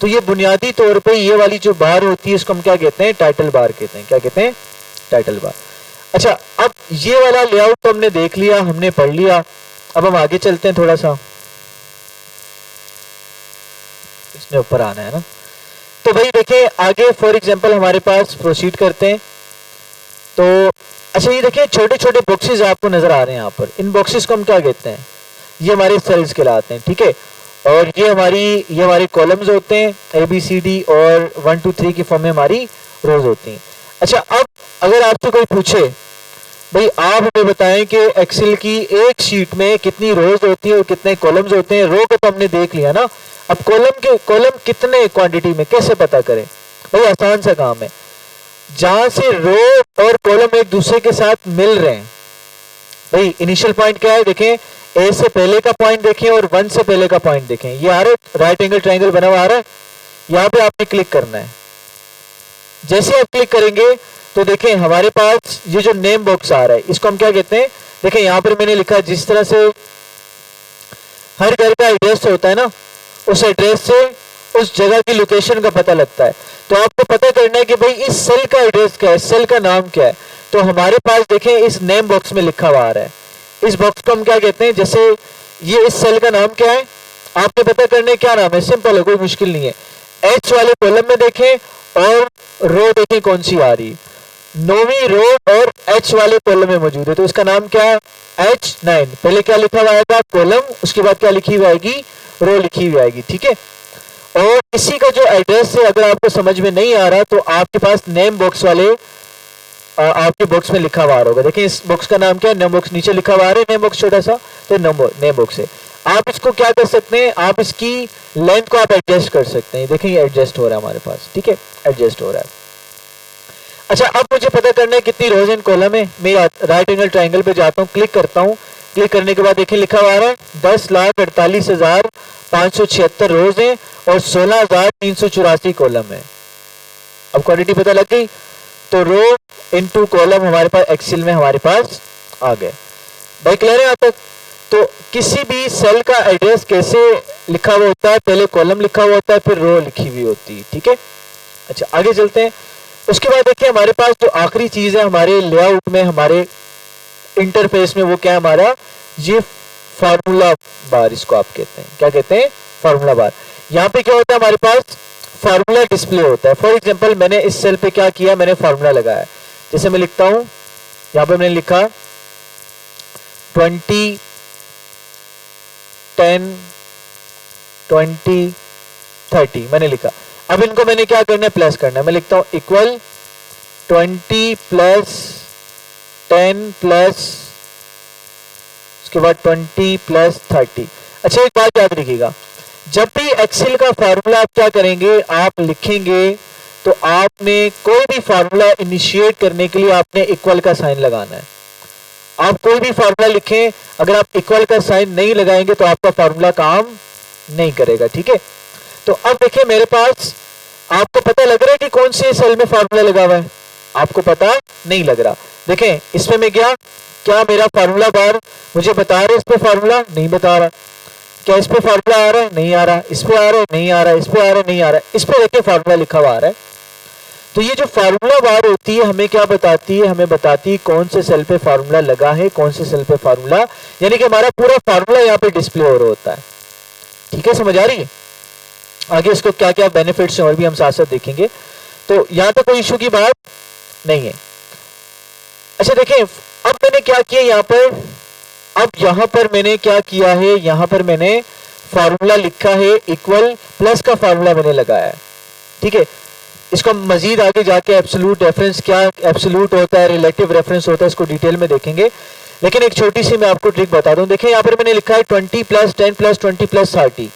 तो ये बुनियादी तौर पे ये वाली जो बार होती है इसको हम क्या कहते हैं, टाइटल बार कहते हैं। क्या कहते हैं, टाइटल बार। अच्छा, अब ये वाला लेआउट तो हमने देख लिया, हमने पढ़ लिया। अब हम आगे चलते हैं, थोड़ा सा इसमें ऊपर आना है ना। तो भाई देखिए आगे फॉर एग्जांपल हमारे पास प्रोसीड करते हैं। तो अच्छा, ये देखिए छोटे छोटे बॉक्सेस आपको नजर आ रहे हैं यहाँ पर। इन बॉक्सेस को हम क्या कहते हैं, ये हमारे सेल्स कहलाते हैं, ठीक है। और ये हमारे कॉलम्स होते हैं ABCD, और 1 2 3 की फॉर्म में हमारी रोज होती हैं। अच्छा, अब अगर आपसे कोई पूछे भाई आप हमें बताएं कि एक्सेल की एक शीट में कितनी रोज होती है और कितने कॉलम्स होते हैं। रो को तो हमने देख लिया ना, अब कॉलम कितने क्वांटिटी में कैसे पता करें, भाई आसान सा काम है। जहां से रो और कॉलम एक दूसरे के साथ मिल रहे हैं, भाई इनिशियल पॉइंट क्या है, देखें A से पहले का पॉइंट देखें और 1 से पहले का पॉइंट देखें। ये आ रहा है, राइट एंगल ट्राइंगल बना हुआ आ रहा है, यहाँ पे आपने क्लिक करना है। जैसे आप क्लिक करेंगे तो देखें हमारे पास ये जो नेम बॉक्स आ रहा है इसको हम क्या कहते हैं, देखें यहाँ पर मैंने लिखा जिस तरह से हर घर का एड्रेस होता है ना, उस एड्रेस से उस जगह की लोकेशन का पता लगता है। तो आपको पता करना है कि भाई इस सेल का एड्रेस क्या है, सेल का नाम क्या है। तो हमारे पास देखें इस नेम बॉक्स में लिखा हुआ आ रहा है, इस बॉक्स को हम क्या कहते हैं, जैसे ये इस सेल का नाम क्या है, आपको पता करने क्या नाम है, सिंपल है, कोई मुश्किल नहीं है। H वाले कॉलम में देखें और रो देखें कौन सी आ रही, 9वीं रो और H वाले कॉलम में मौजूद है, तो इसका नाम क्या है, H9। पहले क्या लिखा हुआ आएगा, कॉलम, उसके बाद क्या लिखी हुई आएगी, रो लिखी हुई आएगी, ठीक है। और इसी का जो एड्रेस है अगर आपको समझ में नहीं आ रहा तो आपके पास नेम बॉक्स वाले आपके बॉक्स में लिखा हुआ होगा। देखिए इस बॉक्स का नाम क्या है, नेम बॉक्स, नीचे लिखा हुआ है नेम बॉक्स छोटा सा, तो नेम बॉक्स है। आप इसको क्या कर सकते हैं, आप इसकी लेंथ को आप एडजस्ट कर सकते हैं। देखिए एडजस्ट हो रहा है हमारे पास, ठीक है, एडजस्ट हो रहा है। अच्छा, अब मुझे पता करना है कितनी रोज एंड कॉलम है। मैं राइट एंगल ट्राइंगल पे जाता हूँ, क्लिक करता हूँ। क्लिक करने के बाद देखिए लिखा हुआ है 10,48,576 रोज हैं और 16,384 कॉलम है। अब क्वांटिटी पता लग गई। तो रो इनटू कॉलम हमारे पास एक्सेल में हमारे पास आ गए। भाई क्लियर है यहाँ तक। तो किसी भी सेल का एड्रेस कैसे लिखा हुआ होता है, पहले कॉलम लिखा हुआ होता है फिर रो लिखी हुई होती है, ठीक है। अच्छा आगे चलते हैं। उसके बाद देखिए हमारे पास जो आखिरी चीज है हमारे लेआउट में, हमारे इंटरफेस में, वो क्या है हमारा, ये फार्मूला बार, इसको आप कहते हैं, क्या कहते हैं, फार्मूला बार। यहाँ पे क्या होता है हमारे पास फार्मूला डिस्प्ले होता है। फॉर एग्जांपल मैंने इस सेल पे क्या किया, मैंने फार्मूला लगाया। जैसे मैं लिखता हूं, यहाँ पे मैंने लिखा 20 10 20 30 मैंने लिखा। अब इनको मैंने क्या करना है, प्लस करना है। मैं लिखता हूं इक्वल 20 प्लस 10 प्लस उसके बाद 20 प्लस 30। अच्छा एक बात याद रखिएगा, जब भी एक्सेल का फार्मूला आप क्या करेंगे, आप लिखेंगे तो आपने कोई भी फार्मूला इनिशिएट करने के लिए आपने इक्वल का साइन लगाना है। आप कोई भी फार्मूला लिखें, अगर आप इक्वल का साइन नहीं लगाएंगे तो आपका फार्मूला काम नहीं करेगा, ठीक है। तो अब देखिए मेरे पास, आपको पता लग रहा है कि कौन से सेल में फार्मूला लगा हुआ है, आपको पता नहीं लग रहा। देखें इसमें मैं गया, क्या मेरा फार्मूला बार मुझे बता रहा है, इस पे फार्मूला नहीं बता रहा। क्या इस पे फार्मूला आ रहा है, नहीं आ रहा। इस पे आ रहा है, नहीं आ रहा। इस पे आ रहा है, नहीं आ रहा। इस पे देखिए फार्मूला लिखा हुआ आ रहा है। तो ये जो फार्मूला बार होती है हमें क्या बताती है, हमें बताती है कौन से सेल पे फार्मूला लगा है, कौन से सेल पे फार्मूला, यानी कि हमारा पूरा फार्मूला यहाँ पे डिस्प्ले हो रहा होता है, ठीक है, समझ आ रही है। आगे इसको क्या क्या बेनिफिट्स हैं और भी हम साथ साथ देखेंगे। तो यहाँ तक कोई इशू की बात नहीं है। अच्छा देखें, अब मैंने क्या किया यहाँ पर, अब यहाँ पर मैंने क्या किया है, यहाँ पर मैंने फार्मूला लिखा है इक्वल, प्लस का फार्मूला मैंने लगाया है, ठीक है। इसको हम मजीद आगे जाके एब्सोल्यूट रेफरेंस क्या एब्सोल्यूट होता है, रिलेटिव रेफरेंस होता है, इसको डिटेल में देखेंगे। लेकिन एक छोटी सी मैं आपको ट्रिक बता दूं। देखिए यहाँ पर मैंने लिखा है 20 + 10 + 20 + 30।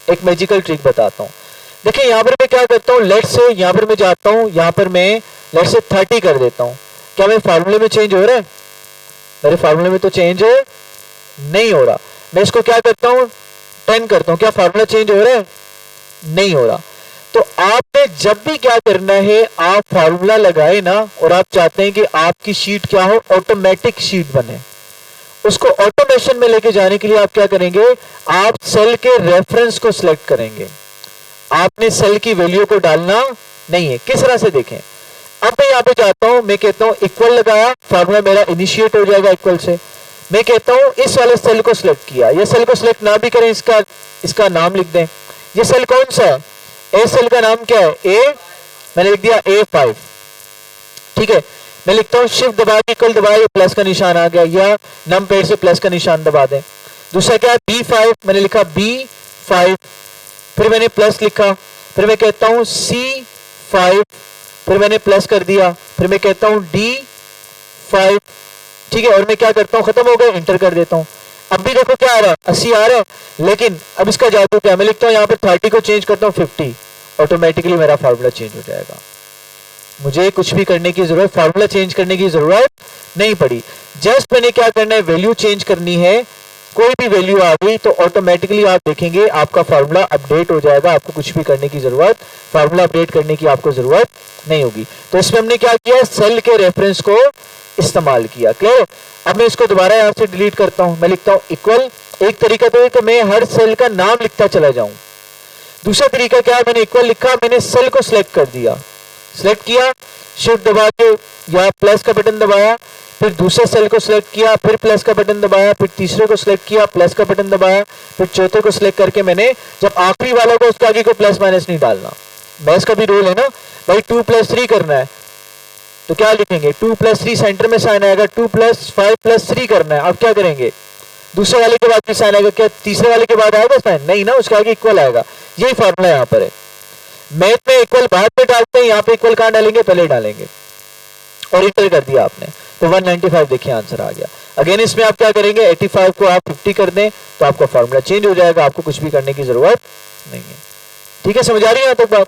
एक मैजिकल ट्रिक बताता हूँ। देखिए यहाँ पर मैं क्या करता हूँ, लेट से यहाँ पर मैं जाता हूँ, यहाँ पर मैं लेट से 30 कर देता हूँ। क्या मेरे फार्मूले में चेंज हो रहा है? मेरे फार्मूले में तो चेंज नहीं हो रहा। मैं इसको क्या करता हूँ, 10 करता हूँ। क्या फार्मूला चेंज हो रहा है? नहीं हो रहा। तो आपने जब भी क्या करना है, आप फार्मूला लगाए ना और आप चाहते हैं कि आपकी शीट क्या हो, ऑटोमेटिक शीट बने, उसको ऑटोमेशन में लेके जाने के लिए आप क्या करेंगे, आप सेल के रेफरेंस को सिलेक्ट करेंगे। आपने सेल की वैल्यू को डालना नहीं है। किस तरह से देखें, अब मैं यहां पे जाता हूं, मैं कहता हूं इक्वल लगाया, फार्मूला मेरा इनिशिएट हो जाएगा इक्वल से। मैं कहता हूं इस वाले सेल को सिलेक्ट किया। ये सेल को सिलेक्ट ना भी करें, इसका नाम लिख दें। ये सेल कौन सा है? ए सेल का नाम क्या है? ए, मैंने लिख दिया A5। ठीक है, मैं लिखता हूं शिफ्ट दबा के इक्वल दबाए, प्लस का निशान आ गया, या नम पैड से प्लस का निशान दबा दें। दूसरा क्या है? B5, मैंने लिखा B5, फिर मैंने प्लस लिखा, फिर मैं कहता हूं C5, फिर मैंने प्लस कर दिया, फिर मैं कहता हूं D5। ठीक है, और मैं क्या करता हूं, खत्म हो गया, इंटर कर देता हूं। अब भी देखो क्या आ रहा है, 80 आ रहा है। लेकिन अब इसका जादू क्या, मैं लिखता हूं यहाँ पर 30 को चेंज करता हूं 50, ऑटोमेटिकली मेरा फार्मूला चेंज हो जाएगा। मुझे कुछ भी करने की जरूरत, फार्मूला चेंज करने की जरूरत नहीं पड़ी। जस्ट मैंने क्या करना है, वैल्यू चेंज करनी है। कोई भी वैल्यू आ गई तो ऑटोमेटिकली आप देखेंगे आपका फार्मूला अपडेट हो जाएगा। आपको कुछ भी करने की जरूरत, फार्मूला अपडेट करने की आपको जरूरत नहीं होगी। तो इसमें हमने क्या किया, सेल के रेफरेंस को इस्तेमाल किया। क्लियर? अब मैं इसको दोबारा यहां से डिलीट करता हूं। मैं लिखता हूं इक्वल। एक तरीका तो है कि मैं हर सेल का नाम लिखता चला जाऊं। दूसरा तरीका क्या है, मैंने इक्वल लिखा, मैंने सेल को सिलेक्ट कर दिया, सिलेक्ट किया, शिफ्ट दबा के या प्लस का बटन दबाया, फिर दूसरे सेल को सिलेक्ट किया, फिर प्लस का बटन दबाया, फिर तीसरे को सिलेक्ट किया, प्लस का बटन दबाया, फिर चौथे को सिलेक्ट करके मैंने जब आखिरी वाला को उसके आगे को प्लस माइनस नहीं डालना। मैथ्स का भी रूल है ना भाई, 2 + 3 करना है तो क्या लिखेंगे, 2 + 3 सेंटर में साइन आएगा, 2 + 5 + 3 करना है। अब क्या करेंगे, दूसरे वाले के बाद भी साइन आएगा, क्या तीसरे वाले के बाद आएगा साइन? नहीं ना, उसके आगे इक्वल आएगा। यही फॉर्मूला यहाँ पर है। मैथ में इक्वल बाद में डालते हैं, यहाँ पे इक्वल कहां डालेंगे, पहले डालेंगे। और इंटर कर दिया आपने तो 195 देखिए आंसर आ गया। अगेन इसमें आप क्या करेंगे, 85 को आप 50 कर दें तो आपका फॉर्मूला चेंज हो जाएगा। आपको कुछ भी करने की जरूरत नहीं है। ठीक है, समझ आ रही है यहां तक बात?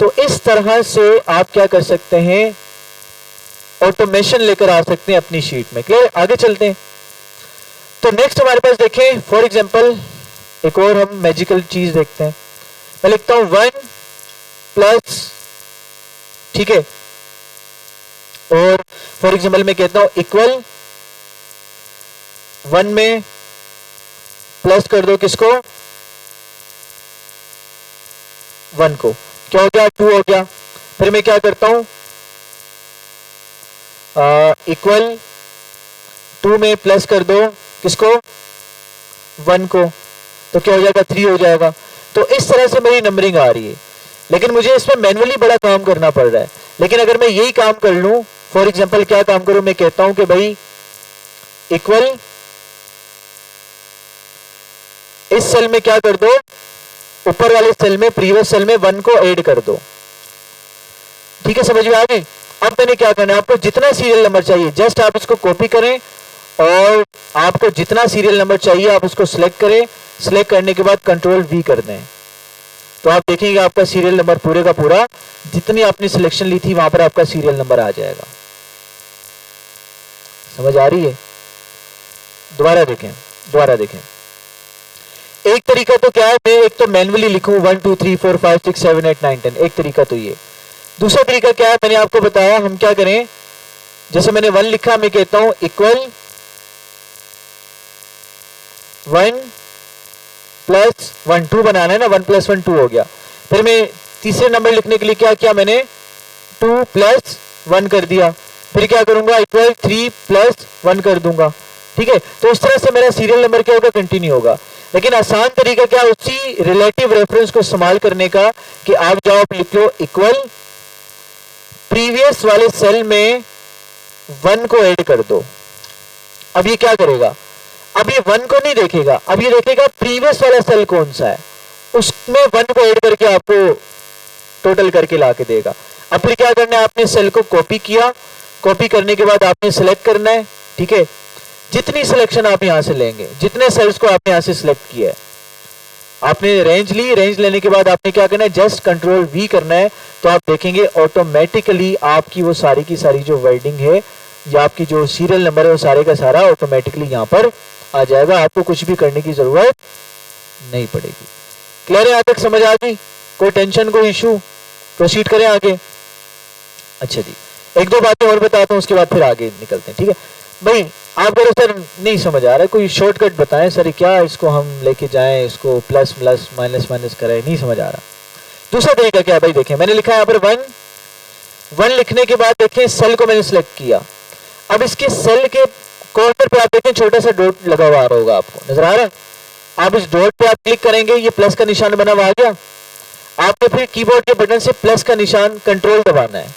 तो इस तरह से आप क्या कर सकते हैं, ऑटोमेशन लेकर आ सकते हैं अपनी शीट में। क्लियर? आगे चलते हैं। तो नेक्स्ट हमारे पास देखें, फॉर एग्जांपल एक और हम मैजिकल चीज देखते हैं। मैं लिखता हूं 1 प्लस, ठीक है, और फॉर एग्जांपल मैं कहता हूं इक्वल 1 में प्लस कर दो किसको, 1 को। क्या हो गया, 2 हो गया। फिर मैं क्या करता हूं, इक्वल 2 में प्लस कर दो किसको, 1 को, तो क्या हो जाएगा, 3 हो जाएगा। तो इस तरह से मेरी नंबरिंग आ रही है। लेकिन मुझे इसमें मैन्युअली बड़ा काम करना पड़ रहा है। लेकिन अगर मैं यही काम कर लूं, फॉर एग्जांपल क्या काम करूं, मैं कहता हूं कि भाई इक्वल इस सेल में क्या कर दो, ऊपर वाले सेल में, प्रीवियस सेल में 1 को ऐड कर दो। ठीक है, समझ में आ गई? अब मैंने क्या करना है, आपको जितना सीरियल नंबर चाहिए जस्ट आप इसको कॉपी करें और आपको जितना सीरियल नंबर चाहिए आप उसको सिलेक्ट करें। सिलेक्ट करने के बाद कंट्रोल V कर दें तो आप देखेंगे आपका सीरियल नंबर पूरे का पूरा, जितनी आपने सिलेक्शन ली थी वहां पर आपका सीरियल नंबर आ जाएगा। समझ आ रही है? दोबारा देखें, दोबारा देखें। एक तरीका तो क्या है, मैं एक तो मैन्युअली लिखूं 1 2 3 4 5 6 7 8 9 10, एक तरीका तो ये। दूसरा तरीका क्या है, मैंने आपको बताया हम क्या करें, जैसे मैंने 1 लिखा, मैं कहता हूं इक्वल 1 प्लस 1, 2 बनाना है ना, 1 + 1 2 हो गया। फिर मैं तीसरे नंबर लिखने के लिए क्या किया, मैंने 2 + 1 कर दिया। फिर क्या करूंगा, इक्वल 3 + 1 कर दूंगा। ठीक है, तो इस तरह से मेरा सीरियल नंबर क्या होगा, कंटिन्यू होगा। लेकिन आसान तरीका क्या, उसी रिलेटिव रेफरेंस को इस्तेमाल करने का कि आप जाओ आप लिख लो इक्वल प्रीवियस वाले सेल में 1 को ऐड कर दो। अब ये क्या करेगा, अब ये 1 को नहीं देखेगा, अब ये देखेगा प्रीवियस वाला सेल कौन सा है, उसमें 1 को ऐड करके आपको टोटल करके ला के देगा। अब फिर क्या करना है, आपने सेल को कॉपी किया, कॉपी करने के बाद आपने सिलेक्ट करना है, ठीक है। जितनी सिलेक्शन आप यहां से लेंगे, जितने सेल्स को आपने यहां से सिलेक्ट किया है, आपने रेंज ली, रेंज लेने के बाद आपने क्या करना है, जस्ट कंट्रोल वी करना है, तो आप देखेंगे ऑटोमेटिकली आपकी वो सारी की सारी जो वर्डिंग है या आपकी जो सीरियल नंबर है वो सारे का सारा ऑटोमेटिकली यहां पर आ जाएगा, आपको कुछ भी करने की जरूरत नहीं पड़ेगी। क्लियर है, यहां तक समझ आ गई? कोई टेंशन, कोई इशू? प्रोसीड करें आगे। अच्छा जी, एक दो बातें और बताता हूं, उसके बाद फिर आगे निकलते हैं, ठीक है भाई। आप बोलो सर नहीं समझ आ रहा है, कोई शॉर्टकट बताएं सर, क्या इसको हम लेके जाएं, इसको प्लस प्लस माइनस माइनस करें, नहीं समझ आ रहा। दूसरा तरीका क्या है भाई, देखें मैंने लिखा है यहाँ पर 1 लिखने के बाद देखें सेल को मैंने सिलेक्ट किया। अब इसके सेल के कॉर्नर पे आप देखें छोटा सा डॉट लगा हुआ आ रहा होगा, आपको नजर आ रहा है? आप इस डॉट पे आप क्लिक करेंगे, ये प्लस का निशान बना हुआ आ गया। आपने फिर कीबोर्ड के बटन से प्लस का निशान कंट्रोल दबाना है,